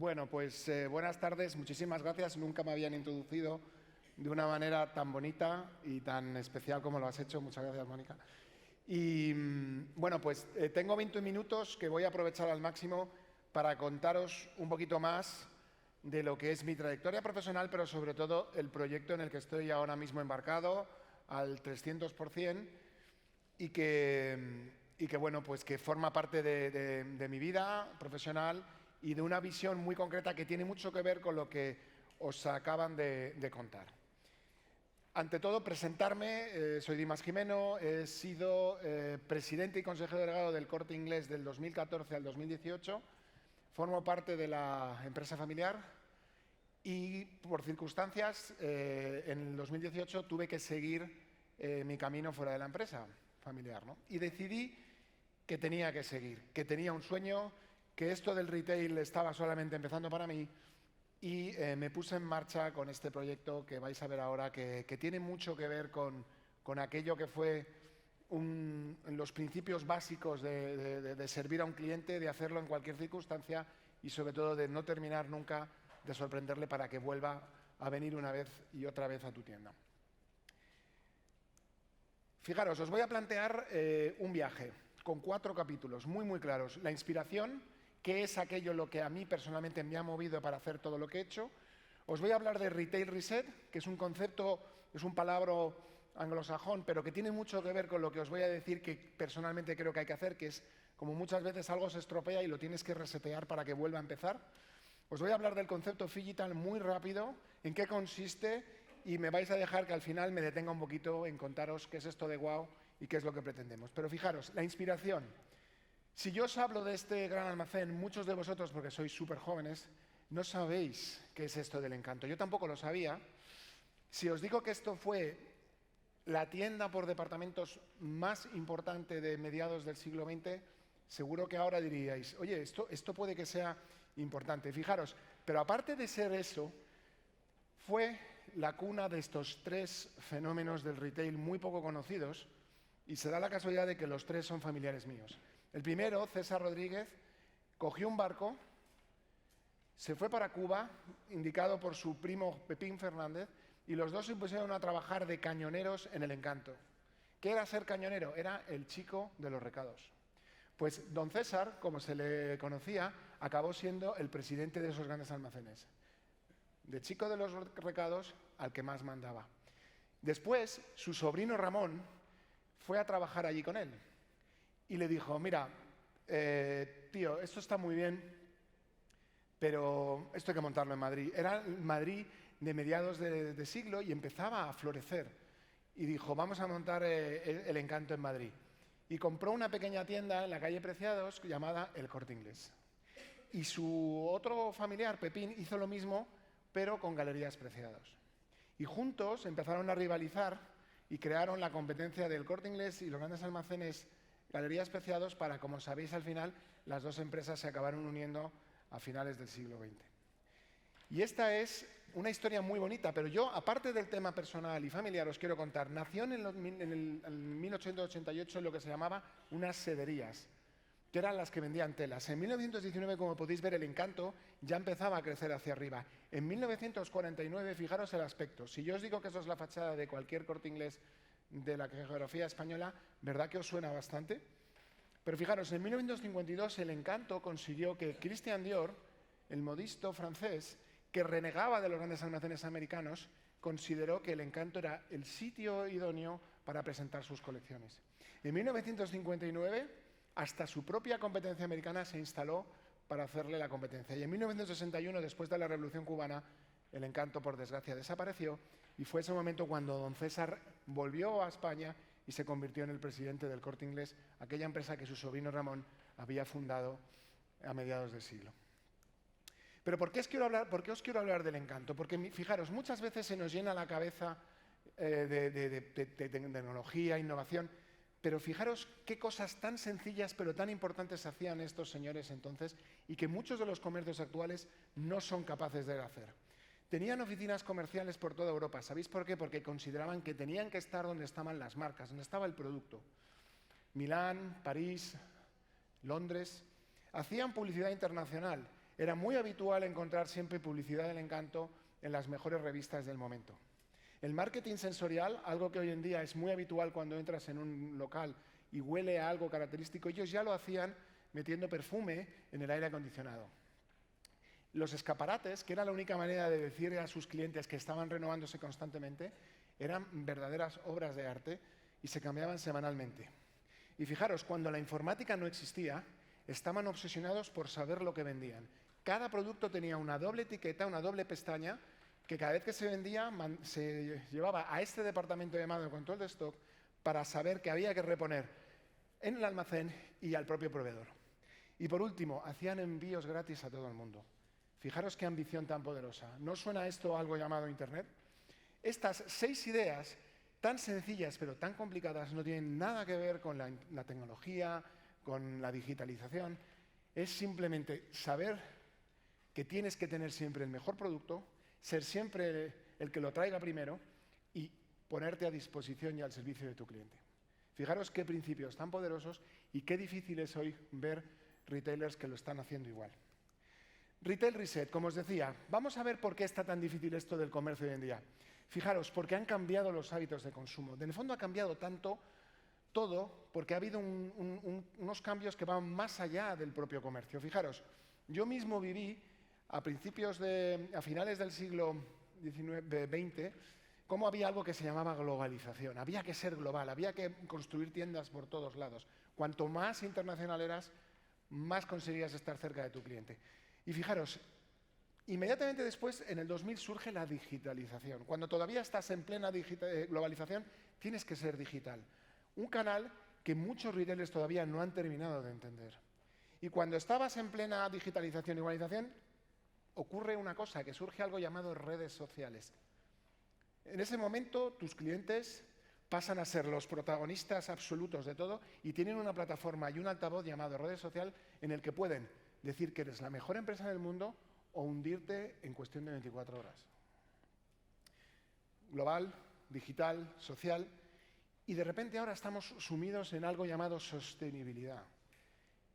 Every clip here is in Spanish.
Bueno, pues buenas tardes, muchísimas gracias. Nunca me habían introducido de una manera tan bonita y tan especial como lo has hecho. Muchas gracias, Mónica. Y bueno, pues tengo 20 minutos que voy a aprovechar al máximo para contaros un poquito más de lo que es mi trayectoria profesional, pero sobre todo el proyecto en el que estoy ahora mismo embarcado al 300% y que bueno, pues que forma parte de mi vida profesional y de una visión muy concreta que tiene mucho que ver con lo que os acaban de contar. Ante todo, presentarme, soy Dimas Jimeno, he sido presidente y consejero delegado del Corte Inglés del 2014 al 2018, formo parte de la empresa familiar y por circunstancias en el 2018 tuve que seguir mi camino fuera de la empresa familiar, ¿no? Y decidí que tenía que seguir, que tenía un sueño, que esto del retail estaba solamente empezando para mí y me puse en marcha con este proyecto que vais a ver ahora, que tiene mucho que ver con aquello que fue los principios básicos de servir a un cliente, de hacerlo en cualquier circunstancia y sobre todo de no terminar nunca de sorprenderle para que vuelva a venir una vez y otra vez a tu tienda. Fijaros, os voy a plantear un viaje con 4 capítulos muy claros. La inspiración, que es aquello lo que a mí personalmente me ha movido para hacer todo lo que he hecho. Os voy a hablar de Retail Reset, que es un concepto, es un palabra anglosajón, pero que tiene mucho que ver con lo que os voy a decir que personalmente creo que hay que hacer, que es como muchas veces algo se estropea y lo tienes que resetear para que vuelva a empezar. Os voy a hablar del concepto Phygital muy rápido, en qué consiste, y me vais a dejar que al final me detenga un poquito en contaros qué es esto de Wow y qué es lo que pretendemos. Pero fijaros, la inspiración. Si yo os hablo de este gran almacén, muchos de vosotros, porque sois súper jóvenes, no sabéis qué es esto del Encanto. Yo tampoco lo sabía. Si os digo que esto fue la tienda por departamentos más importante de mediados del siglo XX, seguro que ahora diríais, oye, esto puede que sea importante. Fijaros, pero aparte de ser eso, fue la cuna de estos 3 fenómenos del retail muy poco conocidos y se da la casualidad de que los 3 son familiares míos. El primero, César Rodríguez, cogió un barco, se fue para Cuba, indicado por su primo Pepín Fernández, y los dos se pusieron a trabajar de cañoneros en el Encanto. ¿Qué era ser cañonero? Era el chico de los recados. Pues don César, como se le conocía, acabó siendo el presidente de esos grandes almacenes. De chico de los recados al que más mandaba. Después, su sobrino Ramón fue a trabajar allí con él y le dijo, mira, tío, esto está muy bien, pero esto hay que montarlo en Madrid. Era Madrid de mediados de siglo y empezaba a florecer. Y dijo, vamos a montar el Encanto en Madrid. Y compró una pequeña tienda en la calle Preciados llamada El Corte Inglés. Y su otro familiar, Pepín, hizo lo mismo, pero con Galerías Preciados. Y juntos empezaron a rivalizar y crearon la competencia del Corte Inglés y los grandes almacenes Galerías Preciados para, como sabéis, al final las dos empresas se acabaron uniendo a finales del siglo XX. Y esta es una historia muy bonita, pero yo, aparte del tema personal y familiar, os quiero contar. Nació en 1888 lo que se llamaba unas sederías, que eran las que vendían telas. En 1919, como podéis ver, el Encanto ya empezaba a crecer hacia arriba. En 1949, fijaros el aspecto. Si yo os digo que eso es la fachada de cualquier Corte Inglés de la geografía española, ¿verdad que os suena bastante? Pero fijaros, en 1952 el Encanto consiguió que Christian Dior, el modisto francés, que renegaba de los grandes almacenes americanos, consideró que el Encanto era el sitio idóneo para presentar sus colecciones. En 1959, hasta su propia competencia americana se instaló para hacerle la competencia. Y en 1961, después de la Revolución Cubana, el Encanto, por desgracia, desapareció y fue ese momento cuando don César volvió a España y se convirtió en el presidente del Corte Inglés, aquella empresa que su sobrino Ramón había fundado a mediados del siglo. Pero ¿por qué os quiero hablar del Encanto? Porque, fijaros, muchas veces se nos llena la cabeza de tecnología, innovación, pero fijaros qué cosas tan sencillas pero tan importantes hacían estos señores entonces y que muchos de los comercios actuales no son capaces de hacer. Tenían oficinas comerciales por toda Europa. ¿Sabéis por qué? Porque consideraban que tenían que estar donde estaban las marcas, donde estaba el producto. Milán, París, Londres. Hacían publicidad internacional. Era muy habitual encontrar siempre publicidad del encanto en las mejores revistas del momento. El marketing sensorial, algo que hoy en día es muy habitual cuando entras en un local y huele a algo característico, ellos ya lo hacían metiendo perfume en el aire acondicionado. Los escaparates, que era la única manera de decirle a sus clientes que estaban renovándose constantemente, eran verdaderas obras de arte y se cambiaban semanalmente. Y fijaros, cuando la informática no existía, estaban obsesionados por saber lo que vendían. Cada producto tenía una doble etiqueta, una doble pestaña, que cada vez que se vendía se llevaba a este departamento llamado control de stock para saber que había que reponer en el almacén y al propio proveedor. Y por último, hacían envíos gratis a todo el mundo. Fijaros qué ambición tan poderosa. ¿No suena esto a algo llamado Internet? Estas 6 ideas, tan sencillas pero tan complicadas, no tienen nada que ver con la tecnología, con la digitalización. Es simplemente saber que tienes que tener siempre el mejor producto, ser siempre el que lo traiga primero y ponerte a disposición y al servicio de tu cliente. Fijaros qué principios tan poderosos y qué difícil es hoy ver retailers que lo están haciendo igual. Retail Reset, como os decía, vamos a ver por qué está tan difícil esto del comercio hoy en día. Fijaros, porque han cambiado los hábitos de consumo. En el fondo ha cambiado tanto todo porque ha habido unos cambios que van más allá del propio comercio. Fijaros, yo mismo viví a finales del siglo XX, cómo había algo que se llamaba globalización. Había que ser global, había que construir tiendas por todos lados. Cuanto más internacional eras, más conseguías estar cerca de tu cliente. Y fijaros, inmediatamente después, en el 2000, surge la digitalización. Cuando todavía estás en plena globalización, tienes que ser digital. Un canal que muchos retailers todavía no han terminado de entender. Y cuando estabas en plena digitalización y globalización, ocurre una cosa, que surge algo llamado redes sociales. En ese momento, tus clientes pasan a ser los protagonistas absolutos de todo y tienen una plataforma y un altavoz llamado redes social en el que pueden decir que eres la mejor empresa del mundo o hundirte en cuestión de 24 horas. Global, digital, social, y de repente ahora estamos sumidos en algo llamado sostenibilidad.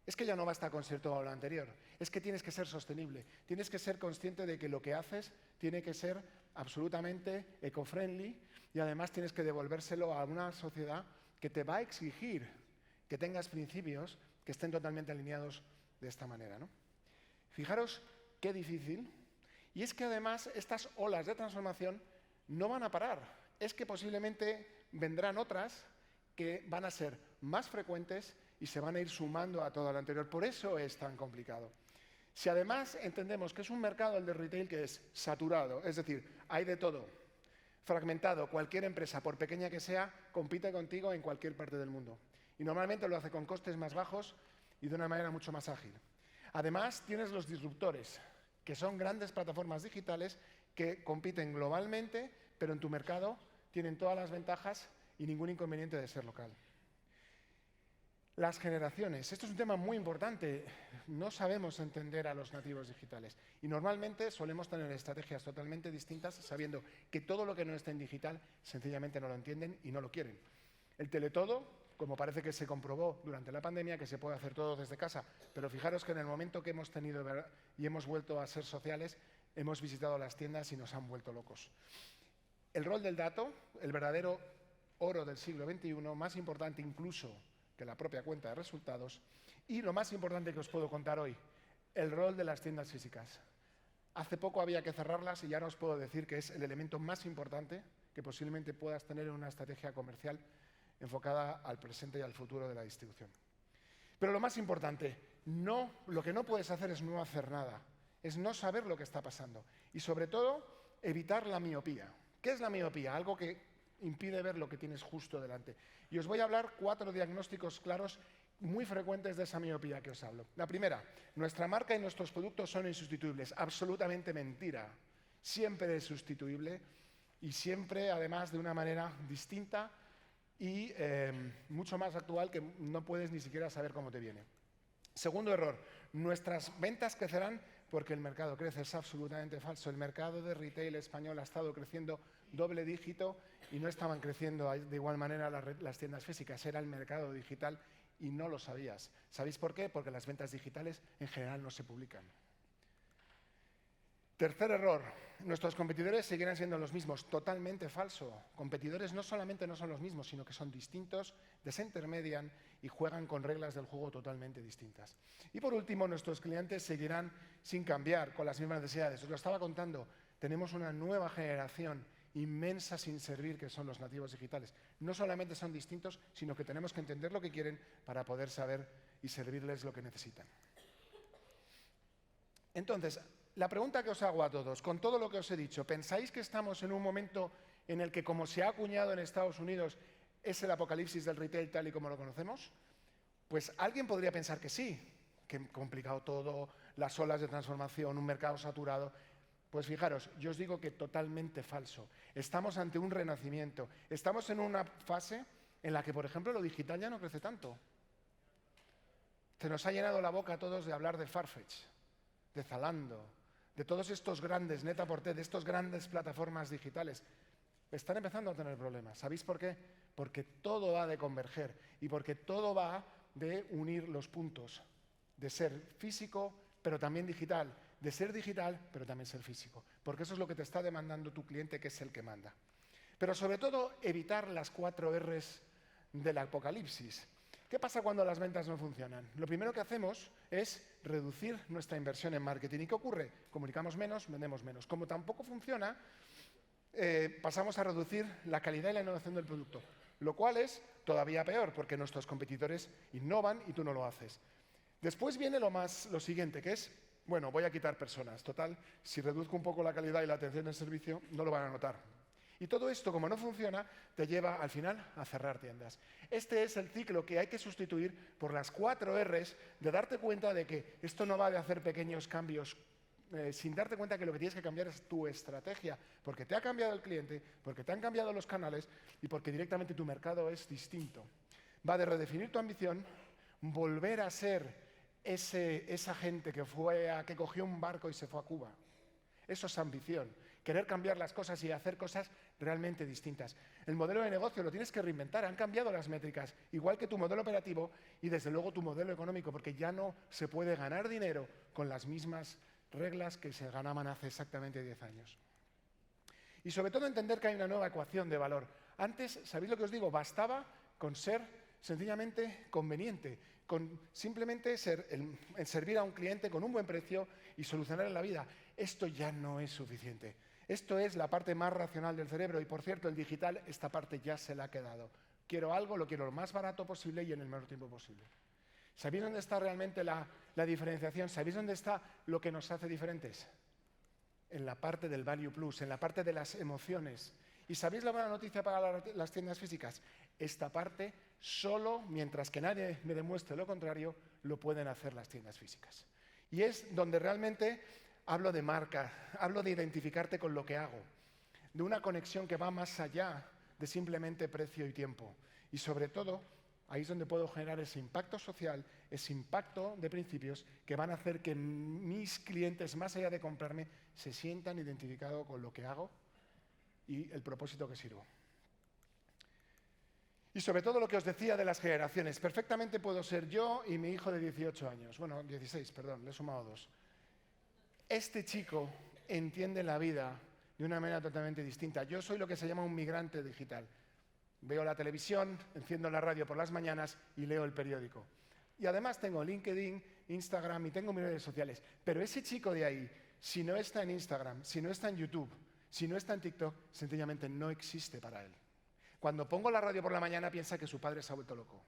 Es que ya no basta con ser todo lo anterior, es que tienes que ser sostenible, tienes que ser consciente de que lo que haces tiene que ser absolutamente eco-friendly y además tienes que devolvérselo a una sociedad que te va a exigir que tengas principios que estén totalmente alineados de esta manera, ¿no? Fijaros qué difícil. Y es que además estas olas de transformación no van a parar. Es que posiblemente vendrán otras que van a ser más frecuentes y se van a ir sumando a todo lo anterior. Por eso es tan complicado. Si además entendemos que es un mercado, el de retail, que es saturado, es decir, hay de todo, fragmentado, cualquier empresa, por pequeña que sea, compite contigo en cualquier parte del mundo. Y normalmente lo hace con costes más bajos y de una manera mucho más ágil. Además, tienes los disruptores, que son grandes plataformas digitales que compiten globalmente, pero en tu mercado tienen todas las ventajas y ningún inconveniente de ser local. Las generaciones. Esto es un tema muy importante. No sabemos entender a los nativos digitales. Y normalmente solemos tener estrategias totalmente distintas, sabiendo que todo lo que no está en digital sencillamente no lo entienden y no lo quieren. El teletodo, como parece que se comprobó durante la pandemia, que se puede hacer todo desde casa. Pero fijaros que en el momento que hemos tenido y hemos vuelto a ser sociales, hemos visitado las tiendas y nos han vuelto locos. El rol del dato, el verdadero oro del siglo XXI, más importante incluso que la propia cuenta de resultados. Y lo más importante que os puedo contar hoy, el rol de las tiendas físicas. Hace poco había que cerrarlas y ya os puedo decir que es el elemento más importante que posiblemente puedas tener en una estrategia comercial enfocada al presente y al futuro de la distribución. Pero lo más importante, lo que no puedes hacer es no hacer nada, es no saber lo que está pasando y sobre todo evitar la miopía. ¿Qué es la miopía? Algo que impide ver lo que tienes justo delante. Y os voy a hablar 4 diagnósticos claros muy frecuentes de esa miopía que os hablo. La primera, nuestra marca y nuestros productos son insustituibles. Absolutamente mentira. Siempre es sustituible y siempre, además, de una manera distinta y mucho más actual que no puedes ni siquiera saber cómo te viene. Segundo error, nuestras ventas crecerán porque el mercado crece. Es absolutamente falso. El mercado de retail español ha estado creciendo doble dígito y no estaban creciendo de igual manera las tiendas físicas. Era el mercado digital y no lo sabías. ¿Sabéis por qué? Porque las ventas digitales en general no se publican. Tercer error, nuestros competidores seguirán siendo los mismos. Totalmente falso. Competidores no solamente no son los mismos, sino que son distintos, desintermedian y juegan con reglas del juego totalmente distintas. Y por último, nuestros clientes seguirán sin cambiar, con las mismas necesidades. Os lo estaba contando, tenemos una nueva generación inmensa sin servir, que son los nativos digitales. No solamente son distintos, sino que tenemos que entender lo que quieren para poder saber y servirles lo que necesitan. Entonces, la pregunta que os hago a todos, con todo lo que os he dicho, ¿pensáis que estamos en un momento en el que, como se ha acuñado en Estados Unidos, es el apocalipsis del retail tal y como lo conocemos? Pues alguien podría pensar que sí, que complicado todo, las olas de transformación, un mercado saturado. Pues fijaros, yo os digo que totalmente falso. Estamos ante un renacimiento. Estamos en una fase en la que, por ejemplo, lo digital ya no crece tanto. Se nos ha llenado la boca a todos de hablar de Farfetch, de Zalando, de todos estos grandes, Net-a-Porter, de estas grandes plataformas digitales. Están empezando a tener problemas. ¿Sabéis por qué? Porque todo va de converger y porque todo va de unir los puntos, de ser físico, pero también digital, de ser digital, pero también ser físico. Porque eso es lo que te está demandando tu cliente, que es el que manda. Pero sobre todo, evitar las 4 Rs del apocalipsis. ¿Qué pasa cuando las ventas no funcionan? Lo primero que hacemos es reducir nuestra inversión en marketing. ¿Y qué ocurre? Comunicamos menos, vendemos menos. Como tampoco funciona, pasamos a reducir la calidad y la innovación del producto, lo cual es todavía peor, porque nuestros competidores innovan y tú no lo haces. Después viene lo siguiente, que es, bueno, voy a quitar personas. Total, si reduzco un poco la calidad y la atención del servicio, no lo van a notar. Y todo esto, como no funciona, te lleva al final a cerrar tiendas. Este es el ciclo que hay que sustituir por las 4 Rs de darte cuenta de que esto no va de hacer pequeños cambios sin darte cuenta que lo que tienes que cambiar es tu estrategia, porque te ha cambiado el cliente, porque te han cambiado los canales y porque directamente tu mercado es distinto. Va de redefinir tu ambición, volver a ser esa gente que cogió un barco y se fue a Cuba. Eso es ambición. Querer cambiar las cosas y hacer cosas realmente distintas. El modelo de negocio lo tienes que reinventar. Han cambiado las métricas, igual que tu modelo operativo y desde luego tu modelo económico, porque ya no se puede ganar dinero con las mismas reglas que se ganaban hace exactamente 10 años. Y sobre todo entender que hay una nueva ecuación de valor. Antes, ¿sabéis lo que os digo? Bastaba con ser sencillamente conveniente, con simplemente servir a un cliente con un buen precio y solucionarle la vida. Esto ya no es suficiente. Esto es la parte más racional del cerebro y, por cierto, el digital, esta parte ya se la ha quedado. Quiero algo, lo quiero lo más barato posible y en el menor tiempo posible. ¿Sabéis dónde está realmente la diferenciación? ¿Sabéis dónde está lo que nos hace diferentes? En la parte del value plus, en la parte de las emociones. ¿Y sabéis la buena noticia para las tiendas físicas? Esta parte, solo mientras que nadie me demuestre lo contrario, lo pueden hacer las tiendas físicas. Y es donde realmente hablo de marca, hablo de identificarte con lo que hago, de una conexión que va más allá de simplemente precio y tiempo. Y sobre todo, ahí es donde puedo generar ese impacto social, ese impacto de principios que van a hacer que mis clientes, más allá de comprarme, se sientan identificados con lo que hago y el propósito que sirvo. Y sobre todo lo que os decía de las generaciones. Perfectamente puedo ser yo y mi hijo de 18 años. Bueno, 16, perdón, le he sumado 2. Este chico entiende la vida de una manera totalmente distinta. Yo soy lo que se llama un migrante digital. Veo la televisión, enciendo la radio por las mañanas y leo el periódico. Y además tengo LinkedIn, Instagram y tengo mis redes sociales. Pero ese chico de ahí, si no está en Instagram, si no está en YouTube, si no está en TikTok, sencillamente no existe para él. Cuando pongo la radio por la mañana piensa que su padre se ha vuelto loco.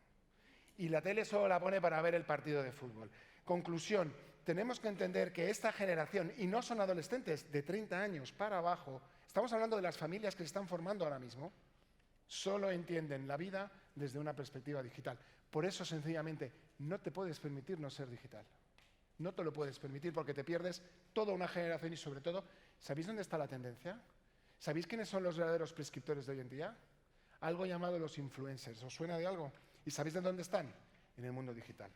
Y la tele solo la pone para ver el partido de fútbol. Conclusión, tenemos que entender que esta generación, y no son adolescentes de 30 años para abajo, estamos hablando de las familias que se están formando ahora mismo, solo entienden la vida desde una perspectiva digital. Por eso, sencillamente, no te puedes permitir no ser digital. No te lo puedes permitir porque te pierdes toda una generación y, sobre todo, ¿sabéis dónde está la tendencia? ¿Sabéis quiénes son los verdaderos prescriptores de hoy en día? Algo llamado los influencers. ¿Os suena de algo? ¿Y sabéis de dónde están? En el mundo digital.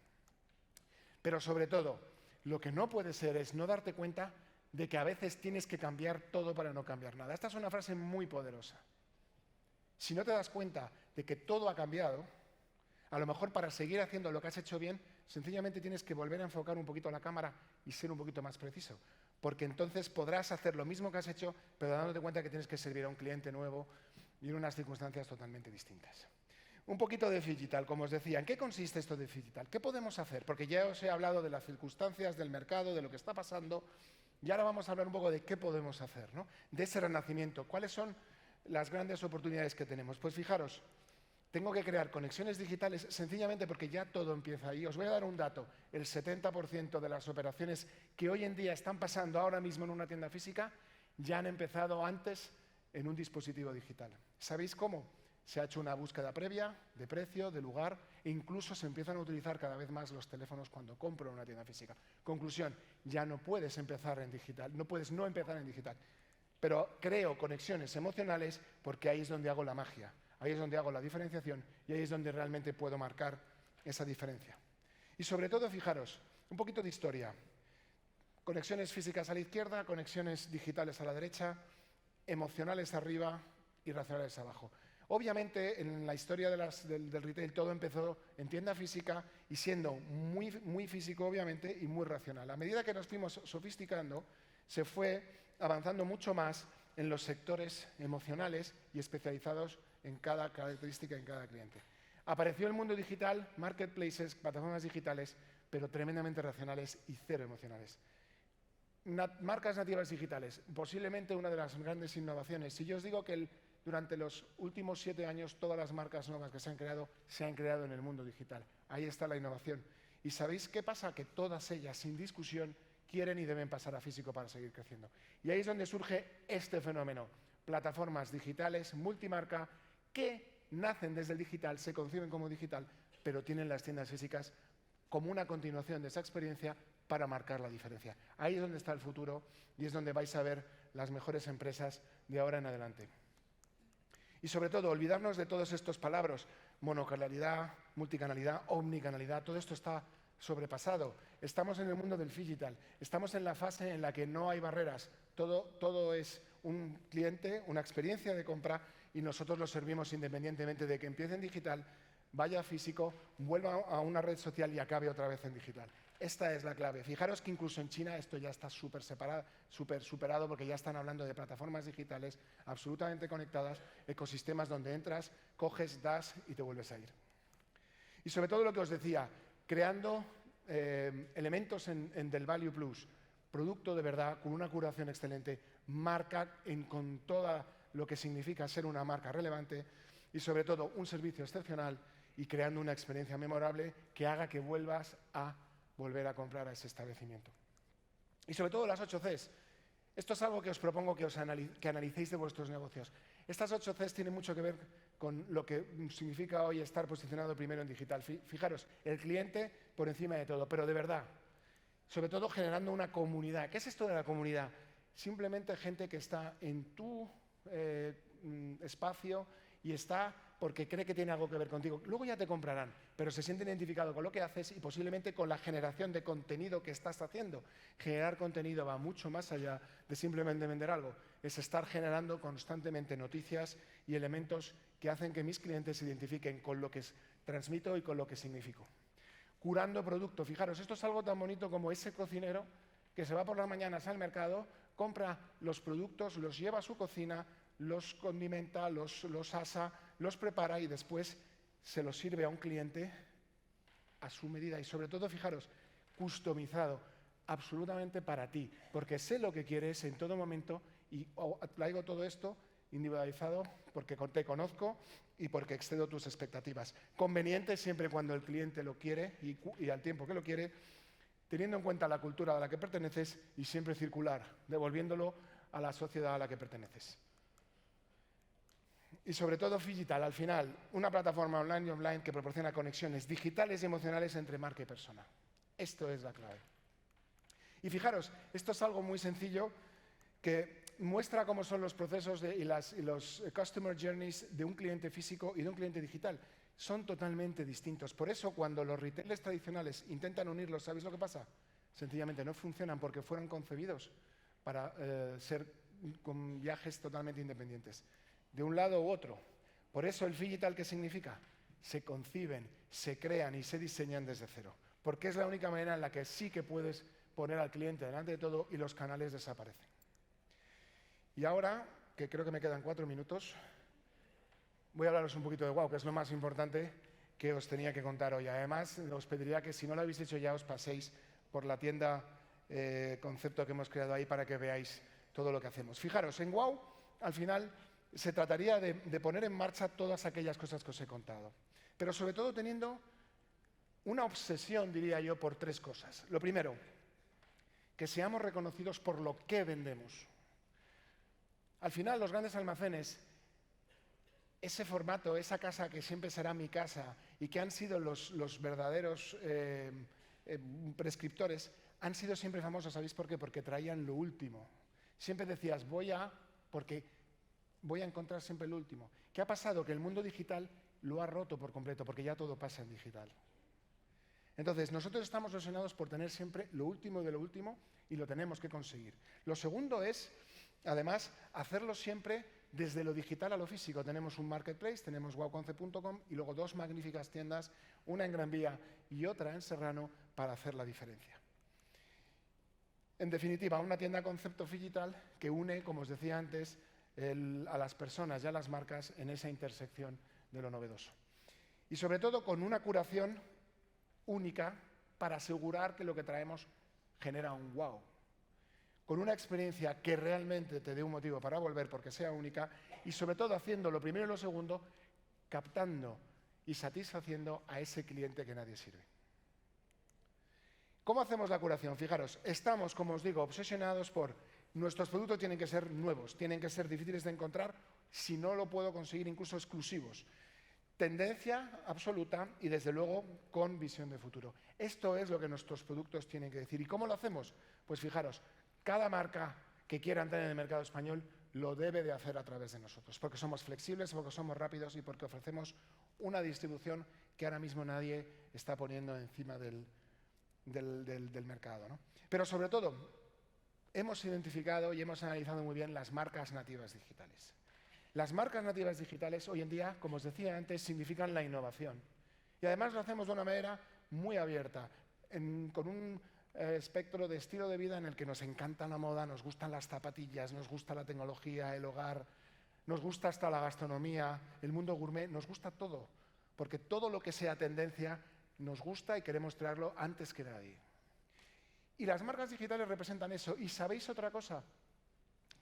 Pero, sobre todo, lo que no puede ser es no darte cuenta de que a veces tienes que cambiar todo para no cambiar nada. Esta es una frase muy poderosa. Si no te das cuenta de que todo ha cambiado, a lo mejor para seguir haciendo lo que has hecho bien, sencillamente tienes que volver a enfocar un poquito la cámara y ser un poquito más preciso. porque entonces podrás hacer lo mismo que has hecho, pero dándote cuenta que tienes que servir a un cliente nuevo y en unas circunstancias totalmente distintas. Un poquito de Phygital, como os decía. ¿En qué consiste esto de Phygital? ¿Qué podemos hacer? Porque ya os he hablado de las circunstancias, del mercado, de lo que está pasando, y ahora vamos a hablar un poco de qué podemos hacer, ¿no? De ese renacimiento. ¿Cuáles son las grandes oportunidades que tenemos? Pues fijaros, tengo que crear conexiones digitales sencillamente porque ya todo empieza ahí. Os voy a dar un dato. El 70% de las operaciones que hoy en día están pasando ahora mismo en una tienda física ya han empezado antes en un dispositivo digital. ¿Sabéis cómo? Se ha hecho una búsqueda previa de precio, de lugar, e incluso se empiezan a utilizar cada vez más los teléfonos cuando compro en una tienda física. Conclusión, ya no puedes empezar en digital, no puedes no empezar en digital, pero creo conexiones emocionales porque ahí es donde hago la magia, ahí es donde hago la diferenciación y ahí es donde realmente puedo marcar esa diferencia. Y sobre todo, fijaros, un poquito de historia. Conexiones físicas a la izquierda, conexiones digitales a la derecha, emocionales arriba y racionales abajo. Obviamente, en la historia del retail todo empezó en tienda física y siendo muy físico, obviamente, y muy racional. A medida que nos fuimos sofisticando, se fue avanzando mucho más en los sectores emocionales y especializados en cada característica, en cada cliente. Apareció el mundo digital, marketplaces, plataformas digitales, pero tremendamente racionales y cero emocionales. Marcas nativas digitales, posiblemente una de las grandes innovaciones. Si yo os digo que durante los últimos 7 años todas las marcas nuevas que se han creado en el mundo digital. Ahí está la innovación. ¿Y sabéis qué pasa? Que todas ellas, sin discusión, quieren y deben pasar a físico para seguir creciendo. Y ahí es donde surge este fenómeno. Plataformas digitales, multimarca, que nacen desde el digital, se conciben como digital, pero tienen las tiendas físicas como una continuación de esa experiencia para marcar la diferencia. Ahí es donde está el futuro y es donde vais a ver las mejores empresas de ahora en adelante. Y sobre todo, olvidarnos de todos estos palabras, monocanalidad, multicanalidad, omnicanalidad, todo esto está sobrepasado. Estamos en el mundo del Phygital, estamos en la fase en la que no hay barreras, todo es un cliente, una experiencia de compra y nosotros lo servimos independientemente de que empiece en digital, vaya a físico, vuelva a una red social y acabe otra vez en digital. Esta es la clave. Fijaros que incluso en China esto ya está súper superado porque ya están hablando de plataformas digitales absolutamente conectadas, ecosistemas donde entras, coges, das y te vuelves a ir. Y sobre todo lo que os decía, creando elementos del Value Plus, producto de verdad, con una curación excelente, marca con todo lo que significa ser una marca relevante y sobre todo un servicio excepcional y creando una experiencia memorable que haga que vuelvas a volver a comprar a ese establecimiento. Y sobre todo las 8 Cs. Esto es algo que os propongo que analicéis de vuestros negocios. Estas 8 Cs tienen mucho que ver con lo que significa hoy estar posicionado primero en digital. Fijaros, el cliente por encima de todo, pero de verdad. Sobre todo generando una comunidad. ¿Qué es esto de la comunidad? Simplemente gente que está en tu espacio y está porque cree que tiene algo que ver contigo. Luego ya te comprarán, pero se sienten identificados con lo que haces y posiblemente con la generación de contenido que estás haciendo. Generar contenido va mucho más allá de simplemente vender algo. Es estar generando constantemente noticias y elementos que hacen que mis clientes se identifiquen con lo que transmito y con lo que significo. Curando producto. Fijaros, esto es algo tan bonito como ese cocinero que se va por las mañanas al mercado, compra los productos, los lleva a su cocina, los condimenta, los asa, los prepara y después se los sirve a un cliente a su medida y sobre todo, fijaros, customizado absolutamente para ti, porque sé lo que quieres en todo momento y traigo todo esto individualizado porque te conozco y porque excedo tus expectativas. Conveniente siempre cuando el cliente lo quiere y al tiempo que lo quiere, teniendo en cuenta la cultura a la que perteneces y siempre circular, devolviéndolo a la sociedad a la que perteneces. Y sobre todo Phygital, al final, una plataforma online y offline que proporciona conexiones digitales y emocionales entre marca y persona. Esto es la clave. Y fijaros, esto es algo muy sencillo que muestra cómo son los procesos y los customer journeys de un cliente físico y de un cliente digital. Son totalmente distintos. Por eso, cuando los retailers tradicionales intentan unirlos, ¿sabéis lo que pasa? Sencillamente no funcionan porque fueron concebidos para ser con viajes totalmente independientes, de un lado u otro. Por eso el Phygital, ¿qué significa? Se conciben, se crean y se diseñan desde cero. Porque es la única manera en la que sí que puedes poner al cliente delante de todo y los canales desaparecen. Y ahora, que creo que me quedan 4 minutos, voy a hablaros un poquito de Wow, que es lo más importante que os tenía que contar hoy. Además, os pediría que si no lo habéis hecho ya os paséis por la tienda concepto que hemos creado ahí para que veáis todo lo que hacemos. Fijaros, en Wow, al final, se trataría de poner en marcha todas aquellas cosas que os he contado. Pero sobre todo teniendo una obsesión, diría yo, por 3 cosas. Lo primero, que seamos reconocidos por lo que vendemos. Al final, los grandes almacenes, ese formato, esa casa que siempre será mi casa y que han sido los verdaderos prescriptores, han sido siempre famosos. ¿Sabéis por qué? Porque traían lo último. Siempre decías, porque voy a encontrar siempre lo último. ¿Qué ha pasado? Que el mundo digital lo ha roto por completo, porque ya todo pasa en digital. Entonces, nosotros estamos obsesionados por tener siempre lo último de lo último y lo tenemos que conseguir. Lo segundo es, además, hacerlo siempre desde lo digital a lo físico. Tenemos un marketplace, tenemos wowconcept.com y luego 2 magníficas tiendas, una en Gran Vía y otra en Serrano, para hacer la diferencia. En definitiva, una tienda concepto digital que une, como os decía antes, a las personas y a las marcas en esa intersección de lo novedoso. Y sobre todo con una curación única para asegurar que lo que traemos genera un wow. Con una experiencia que realmente te dé un motivo para volver porque sea única y sobre todo haciendo lo primero y lo segundo, captando y satisfaciendo a ese cliente que nadie sirve. ¿Cómo hacemos la curación? Fijaros, estamos, como os digo, obsesionados por nuestros productos tienen que ser nuevos, tienen que ser difíciles de encontrar, si no lo puedo conseguir incluso exclusivos. Tendencia absoluta y, desde luego, con visión de futuro. Esto es lo que nuestros productos tienen que decir. ¿Y cómo lo hacemos? Pues fijaros, cada marca que quiera entrar en el mercado español lo debe de hacer a través de nosotros, porque somos flexibles, porque somos rápidos y porque ofrecemos una distribución que ahora mismo nadie está poniendo encima del mercado, ¿no? Pero sobre todo, hemos identificado y hemos analizado muy bien las marcas nativas digitales. Las marcas nativas digitales hoy en día, como os decía antes, significan la innovación. Y además lo hacemos de una manera muy abierta, con un espectro de estilo de vida en el que nos encanta la moda, nos gustan las zapatillas, nos gusta la tecnología, el hogar, nos gusta hasta la gastronomía, el mundo gourmet, nos gusta todo, porque todo lo que sea tendencia nos gusta y queremos traerlo antes que nadie. Y las marcas digitales representan eso. ¿Y sabéis otra cosa?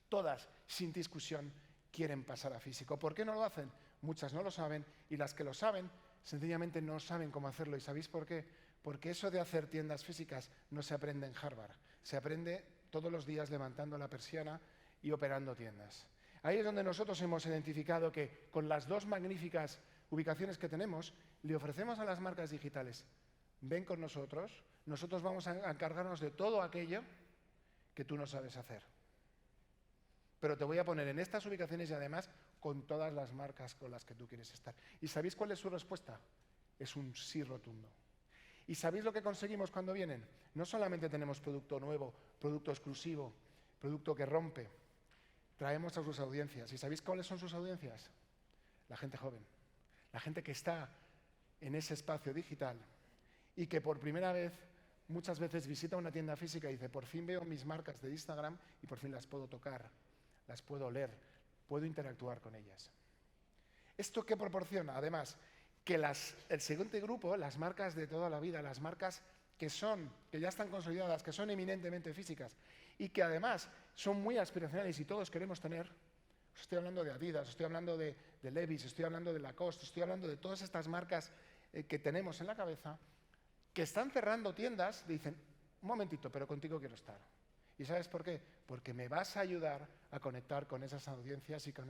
Todas, sin discusión, quieren pasar a físico. ¿Por qué no lo hacen? Muchas no lo saben y las que lo saben, sencillamente no saben cómo hacerlo. ¿Y sabéis por qué? Porque eso de hacer tiendas físicas no se aprende en Harvard. Se aprende todos los días levantando la persiana y operando tiendas. Ahí es donde nosotros hemos identificado que con las 2 magníficas ubicaciones que tenemos, le ofrecemos a las marcas digitales, ven con nosotros, nosotros vamos a encargarnos de todo aquello que tú no sabes hacer. Pero te voy a poner en estas ubicaciones y además con todas las marcas con las que tú quieres estar. ¿Y sabéis cuál es su respuesta? Es un sí rotundo. ¿Y sabéis lo que conseguimos cuando vienen? No solamente tenemos producto nuevo, producto exclusivo, producto que rompe, traemos a sus audiencias. ¿Y sabéis cuáles son sus audiencias? La gente joven, la gente que está en ese espacio digital y que por primera vez muchas veces visita una tienda física y dice, por fin veo mis marcas de Instagram y por fin las puedo tocar, las puedo oler, puedo interactuar con ellas. ¿Esto qué proporciona? Además, que el siguiente grupo, las marcas de toda la vida, las marcas que ya están consolidadas, que son eminentemente físicas y que además son muy aspiracionales y todos queremos tener, os estoy hablando de Adidas, estoy hablando de Levi's, estoy hablando de Lacoste, estoy hablando de todas estas marcas que tenemos en la cabeza, que están cerrando tiendas, dicen, un momentito, pero contigo quiero estar. ¿Y sabes por qué? Porque me vas a ayudar a conectar con esas audiencias y con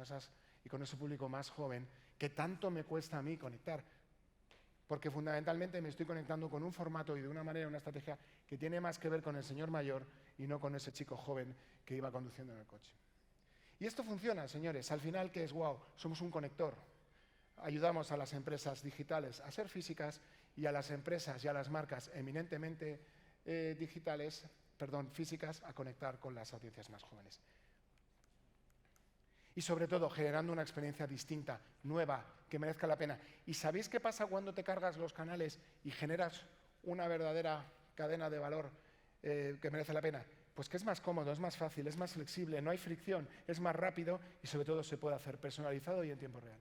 ese público más joven que tanto me cuesta a mí conectar. Porque fundamentalmente me estoy conectando con un formato y de una manera, una estrategia que tiene más que ver con el señor mayor y no con ese chico joven que iba conduciendo en el coche. Y esto funciona, señores. Al final, ¿qué es Wow? Somos un conector. Ayudamos a las empresas digitales a ser físicas y a las empresas y a las marcas eminentemente físicas a conectar con las audiencias más jóvenes. Y sobre todo, generando una experiencia distinta, nueva, que merezca la pena. ¿Y sabéis qué pasa cuando te cargas los canales y generas una verdadera cadena de valor que merece la pena? Pues que es más cómodo, es más fácil, es más flexible, no hay fricción, es más rápido y sobre todo se puede hacer personalizado y en tiempo real.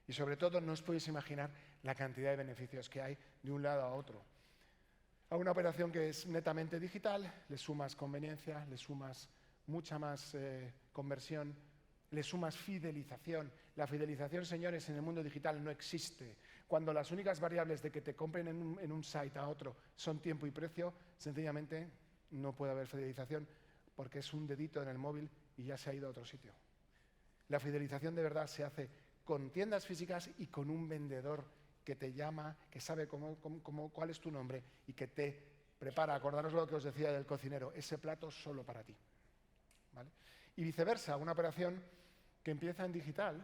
Y sobre todo no os podéis imaginar la cantidad de beneficios que hay de un lado a otro. A una operación que es netamente digital, le sumas conveniencia, le sumas mucha más conversión, le sumas fidelización. La fidelización, señores, en el mundo digital no existe. Cuando las únicas variables de que te compren en un site a otro son tiempo y precio, sencillamente no puede haber fidelización porque es un dedito en el móvil y ya se ha ido a otro sitio. La fidelización de verdad se hace con tiendas físicas y con un vendedor que te llama, que sabe cuál es tu nombre y que te prepara, acordaros lo que os decía del cocinero, ese plato solo para ti. ¿Vale? Y viceversa, una operación que empieza en digital.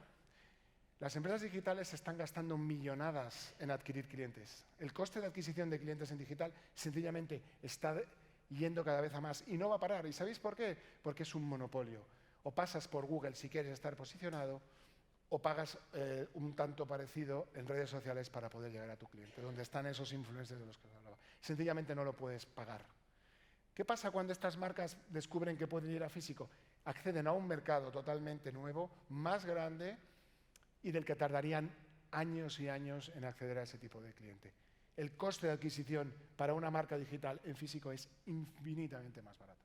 Las empresas digitales están gastando millonadas en adquirir clientes. El coste de adquisición de clientes en digital sencillamente está yendo cada vez a más y no va a parar. ¿Y sabéis por qué? Porque es un monopolio. O pasas por Google si quieres estar posicionado, o pagas un tanto parecido en redes sociales para poder llegar a tu cliente, donde están esos influencers de los que os hablaba. Sencillamente no lo puedes pagar. ¿Qué pasa cuando estas marcas descubren que pueden ir a físico? Acceden a un mercado totalmente nuevo, más grande y del que tardarían años y años en acceder a ese tipo de cliente. El coste de adquisición para una marca digital en físico es infinitamente más barato.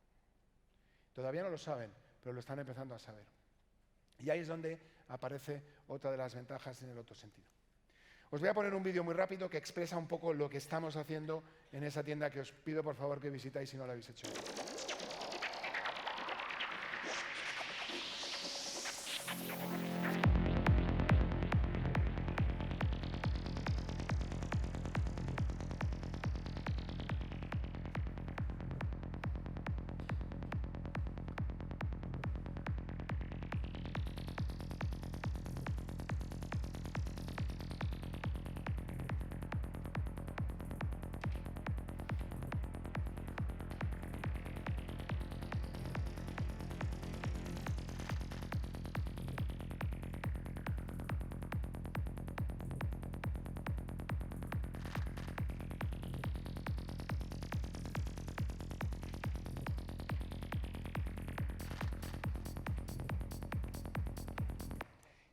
Todavía no lo saben, pero lo están empezando a saber. Y ahí es donde aparece otra de las ventajas en el otro sentido. Os voy a poner un vídeo muy rápido que expresa un poco lo que estamos haciendo en esa tienda que os pido por favor que visitáis si no lo habéis hecho.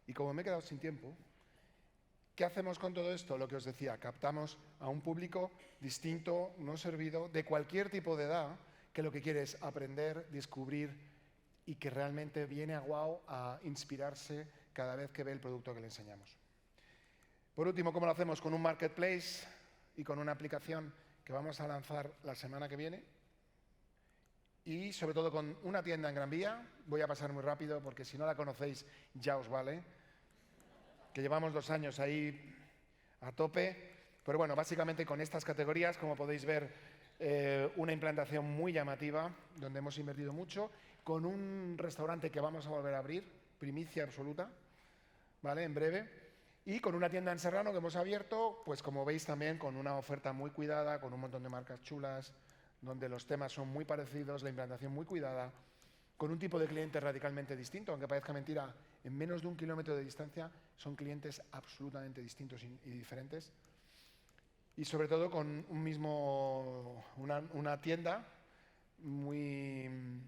Y como me he quedado sin tiempo, ¿qué hacemos con todo esto? Lo que os decía, captamos a un público distinto, no servido, de cualquier tipo de edad, que lo que quiere es aprender, descubrir y que realmente viene a Wow a inspirarse cada vez que ve el producto que le enseñamos. Por último, ¿cómo lo hacemos? Con un marketplace y con una aplicación que vamos a lanzar la semana que viene. Y sobre todo con una tienda en Gran Vía. Voy a pasar muy rápido porque si no la conocéis ya os vale. Que llevamos 2 años ahí a tope. Pero bueno, básicamente con estas categorías, como podéis ver, una implantación muy llamativa, donde hemos invertido mucho, con un restaurante que vamos a volver a abrir, primicia absoluta, ¿vale? En breve. Y con una tienda en Serrano que hemos abierto, pues como veis también con una oferta muy cuidada, con un montón de marcas chulas, donde los temas son muy parecidos, la implantación muy cuidada, con un tipo de cliente radicalmente distinto, aunque parezca mentira, en menos de 1 kilómetro de distancia son clientes absolutamente distintos y diferentes. Y sobre todo con una tienda muy,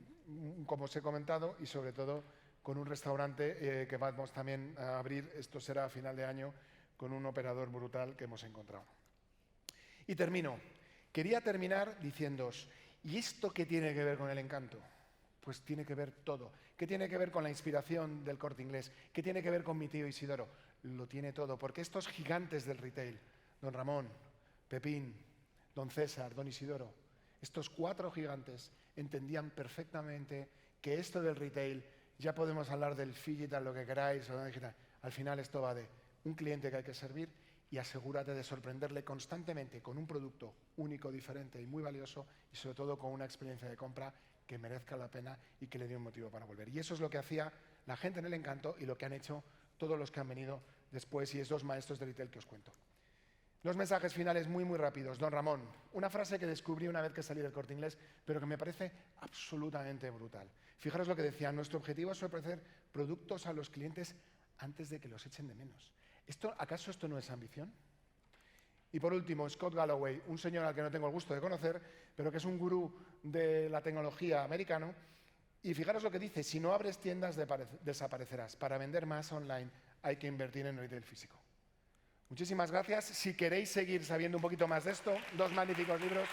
como os he comentado, y sobre todo con un restaurante que vamos también a abrir, esto será a final de año, con un operador brutal que hemos encontrado. Y termino. Quería terminar diciéndoos, ¿y esto qué tiene que ver con el encanto? Pues tiene que ver todo. ¿Qué tiene que ver con la inspiración del Corte Inglés? ¿Qué tiene que ver con mi tío Isidoro? Lo tiene todo, porque estos gigantes del retail, don Ramón, Pepín, don César, don Isidoro, estos 4 gigantes entendían perfectamente que esto del retail, ya podemos hablar del digital, lo que queráis, o digital, al final esto va de un cliente que hay que servir y asegúrate de sorprenderle constantemente con un producto único, diferente y muy valioso y sobre todo con una experiencia de compra que merezca la pena y que le dé un motivo para volver. Y eso es lo que hacía la gente en el Encanto y lo que han hecho todos los que han venido después y esos maestros de retail que os cuento. Los mensajes finales muy rápidos. Don Ramón, una frase que descubrí una vez que salí del Corte Inglés, pero que me parece absolutamente brutal. Fijaros lo que decía, nuestro objetivo es ofrecer productos a los clientes antes de que los echen de menos. ¿Acaso esto no es ambición? Y por último, Scott Galloway, un señor al que no tengo el gusto de conocer, pero que es un gurú de la tecnología americano. Y fijaros lo que dice: si no abres tiendas, desaparecerás. Para vender más online hay que invertir en retail físico. Muchísimas gracias. Si queréis seguir sabiendo un poquito más de esto, 2 magníficos libros.